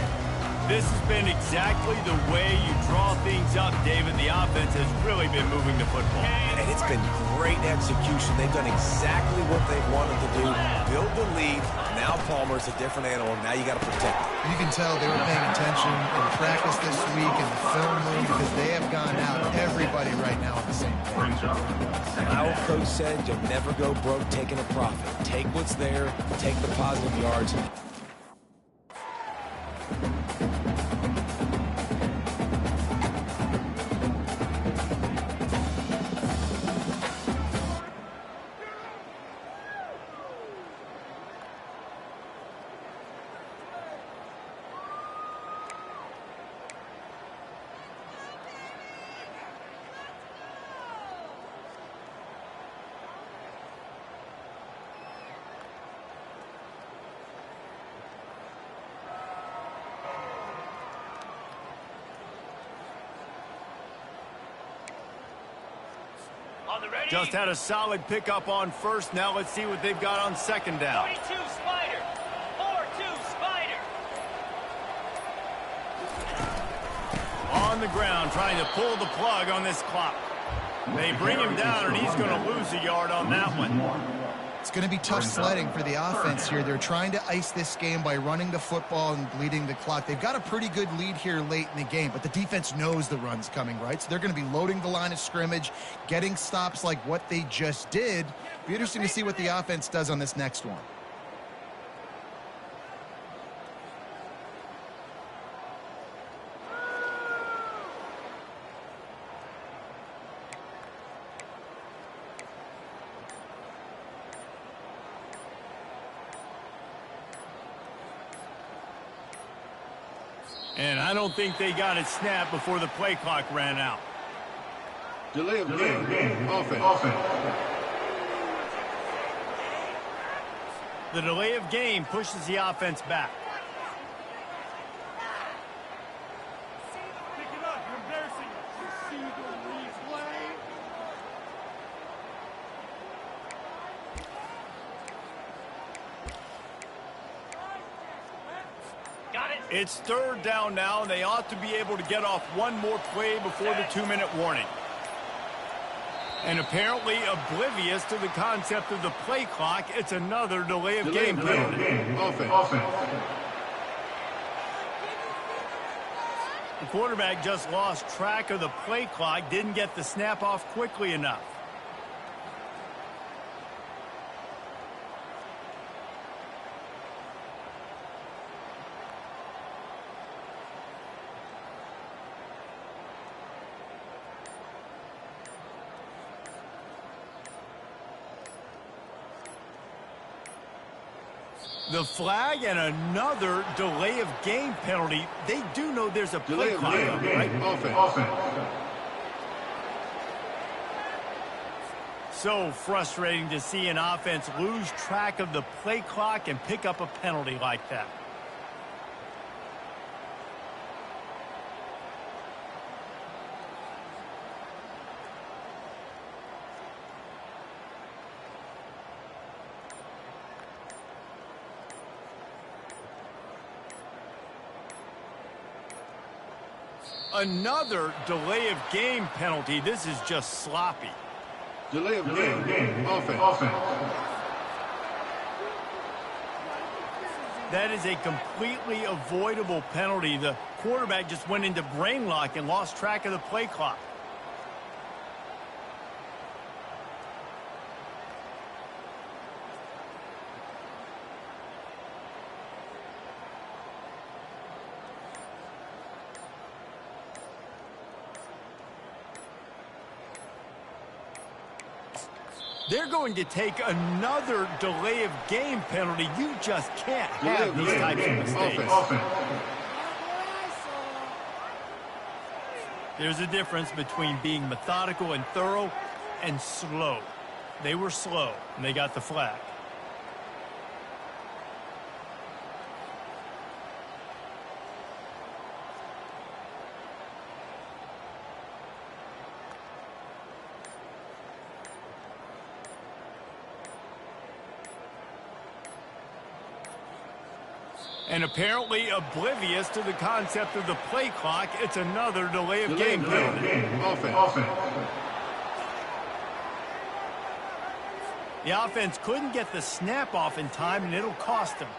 This has been exactly the way you draw things up, David. The offense has really been moving the football. And it's been great execution. They've done exactly what they've wanted to do. Build the lead. Now Palmer's a different animal. Now you got to protect it. You can tell they were paying attention in practice this week in the film room because they have gone out, everybody right now at the same point. My old coach said you'll never go broke taking a profit. Take what's there, take the positive yards. Just had a solid pickup on 1st. Now let's see what they've got on 2nd down. 42 Spider. 4-2 Spider. On the ground, trying to pull the plug on this clock. They bring him down, and he's going to lose a yard on that one. It's going to be tough sledding for the offense here. They're trying to ice this game by running the football and bleeding the clock. They've got a pretty good lead here late in the game, but the defense knows the run's coming, right? So they're going to be loading the line of scrimmage, getting stops like what they just did. Be interesting to see what the offense does on this next one. And I don't think they got it snapped before the play clock ran out. Delay of game. Offense. The delay of game pushes the offense back. It's 3rd down now, and they ought to be able to get off one more play before the 2-minute warning. And apparently oblivious to the concept of the play clock, it's another delay of game penalty. Offense. The quarterback just lost track of the play clock, didn't get the snap off quickly enough. The flag and another delay of game penalty. They do know there's a play clock, right? Offense. So frustrating to see an offense lose track of the play clock and pick up a penalty like that. Another delay of game penalty. This is just sloppy. Delay of game. Offense. That is a completely avoidable penalty. The quarterback just went into brain lock and lost track of the play clock. They're going to take another delay of game penalty. You just can't have these types of mistakes. There's a difference between being methodical and thorough and slow. They were slow, and they got the flag. And apparently oblivious to the concept of the play clock, it's another delay of game penalty. Offense. The offense couldn't get the snap off in time, and it'll cost them.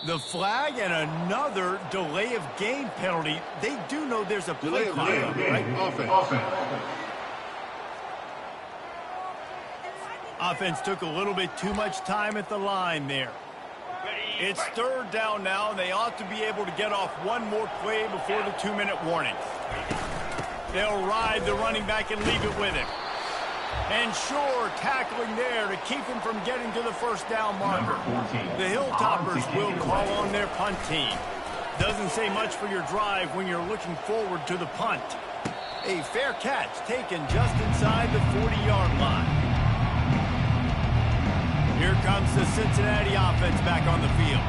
The flag and another delay of game penalty. They do know there's a play clock, right? Offense. Offense took a little bit too much time at the line there. It's third down now, and they ought to be able to get off one more play before the 2-minute warning. They'll ride the running back and leave it with him. And sure, tackling there to keep him from getting to the first down marker. The Hilltoppers will call on their punt team. Doesn't say much for your drive when you're looking forward to the punt. A fair catch taken just inside the 40-yard line. Here comes the Cincinnati offense back on the field.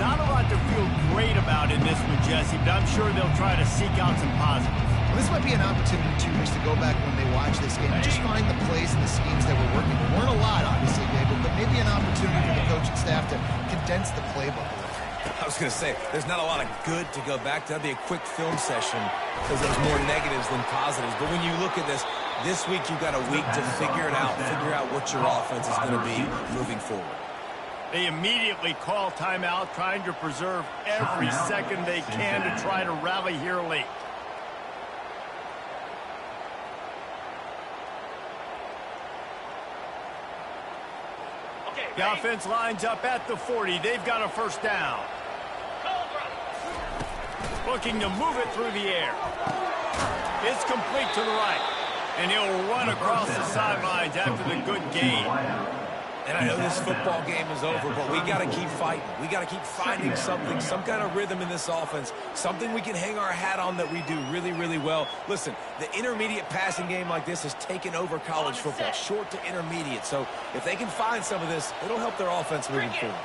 Not a lot to feel great about in this one, Jesse, but I'm sure they'll try to seek out some positives. Well, this might be an opportunity, tuners, to go back when they watch this game and just find the plays and the schemes that were working. There weren't a lot, obviously, David, but maybe an opportunity for the coaching staff to condense the playbook a little. I was going to say, there's not a lot of good to go back to. That'd be a quick film session because there's more negatives than positives. But when you look at this week you've got a week to figure it out, figure out what your offense is going to be moving forward. They immediately call timeout, trying to preserve every second they can to try to rally here late. The offense lines up at the 40. They've got a first down. Looking to move it through the air. It's complete to the right. And he'll run across the sidelines after the good gain. And I know this football game is over, but we got to keep fighting. We got to keep finding something, some kind of rhythm in this offense, something we can hang our hat on that we do really, really well. Listen, the intermediate passing game like this has taken over college football, short to intermediate. So if they can find some of this, it'll help their offense moving forward.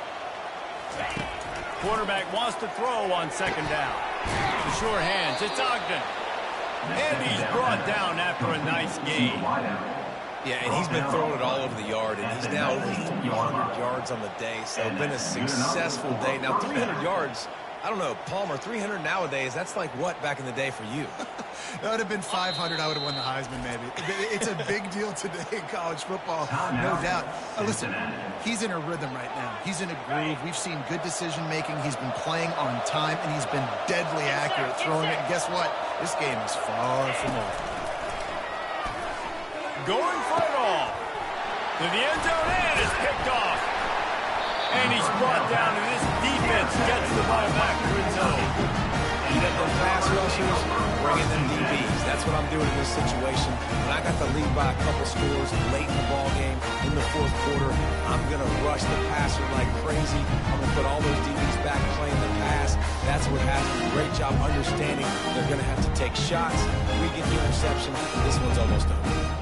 Quarterback wants to throw on second down. The sure hands, it's Ogden. And he's brought down after a nice gain. Yeah, and he's been throwing it all over the yard, and he's now over 300 yards on the day, so it's been a successful day. Now, 300 yards, I don't know, Palmer, 300 nowadays, that's like what back in the day for you? That would have been 500. I would have won the Heisman, maybe. It's a big deal today in college football, no doubt. Listen, he's in a rhythm right now. He's in a groove. We've seen good decision-making. He's been playing on time, and he's been deadly accurate throwing it. And guess what? This game is far from over. Going for it all. To the end zone, and it's picked off. And he's brought down, and this defense gets the ball back to its own. You get those pass rushers, bring in them DBs. That's what I'm doing in this situation. When I got the lead by a couple scores late in the ball game, in the fourth quarter, I'm going to rush the passer like crazy. I'm going to put all those DBs back playing the pass. That's what happens. Great job understanding they're going to have to take shots. We get the interception. This one's almost over.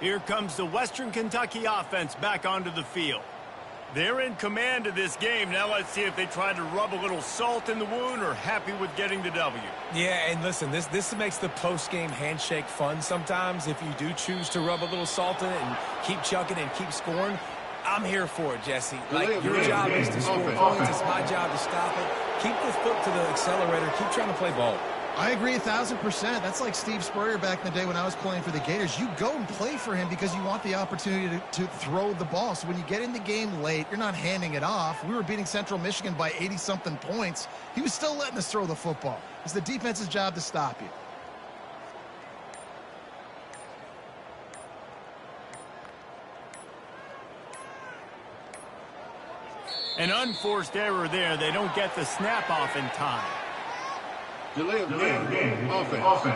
Here comes the Western Kentucky offense back onto the field. They're in command of this game. Now let's see if they try to rub a little salt in the wound or happy with getting the W. Yeah, and listen, this makes the post-game handshake fun sometimes. If you do choose to rub a little salt in it and keep chucking and keep scoring, I'm here for it, Jesse. Like, your job is to score points. It's my job to stop it. Keep the foot to the accelerator. Keep trying to play ball. I agree 1,000%. That's like Steve Spurrier back in the day when I was playing for the Gators. You go and play for him because you want the opportunity to throw the ball. So when you get in the game late, you're not handing it off. We were beating Central Michigan by 80-something points. He was still letting us throw the football. It's the defense's job to stop you. An unforced error there. They don't get the snap off in time. Delay of game. Offense.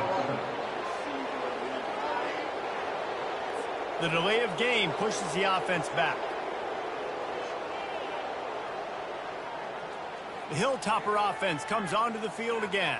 The delay of game pushes the offense back. The Hilltopper offense comes onto the field again.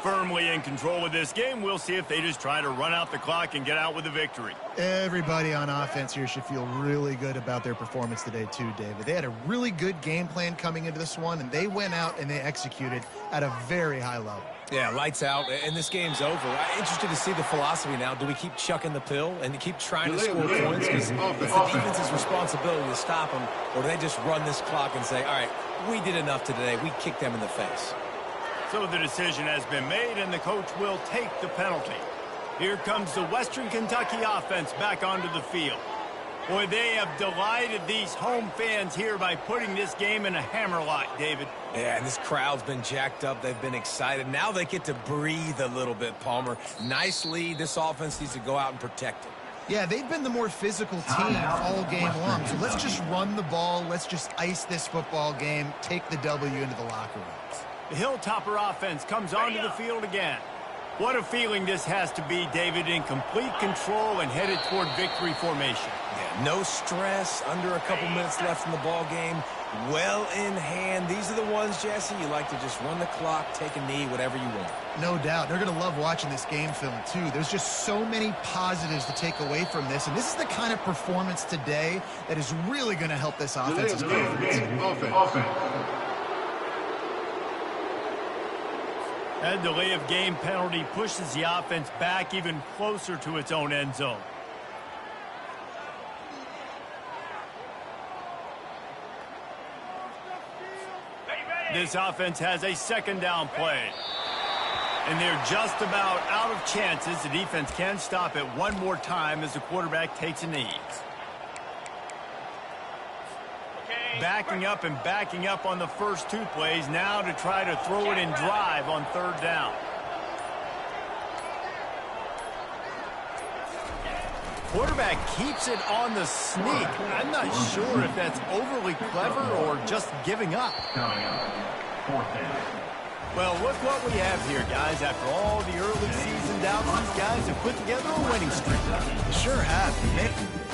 Firmly in control of this game. We'll see if they just try to run out the clock and get out with a victory. Everybody on offense here should feel really good about their performance today too, David. They had a really good game plan coming into this one, and they went out and they executed at a very high level. Yeah, lights out, and this game's over. I'm interested to see the philosophy now. Do we keep chucking the pill and keep trying to score points because it's the defense's responsibility to stop them, or do they just run this clock and say, all right, we did enough today. We kicked them in the face. So the decision has been made, and the coach will take the penalty. Here comes the Western Kentucky offense back onto the field. Boy, they have delighted these home fans here by putting this game in a hammerlock, David. Yeah, and this crowd's been jacked up. They've been excited. Now they get to breathe a little bit, Palmer. Nice lead. This offense needs to go out and protect it. Yeah, they've been the more physical team all game long. So let's just run the ball. Let's just ice this football game, take the W into the locker room. The Hilltopper offense comes onto the field again. What a feeling this has to be, David, in complete control and headed toward victory formation. Yeah, no stress, under a couple minutes left in the ball game, well in hand. These are the ones, Jesse, you like to just run the clock, take a knee, whatever you want. No doubt. They're going to love watching this game film, too. There's just so many positives to take away from this, and this is the kind of performance today that is really going to help this offense's confidence. Offense. That delay of game penalty pushes the offense back even closer to its own end zone. This offense has a second down play. And they're just about out of chances. The defense can stop it one more time as the quarterback takes a knee. Backing up and backing up on the first two plays now to try to throw it and drive on third down. Quarterback keeps it on the sneak. I'm not sure if that's overly clever or just giving up. Well, look what we have here, guys. After all the early season doubts, these guys have put together a winning streak. Sure have.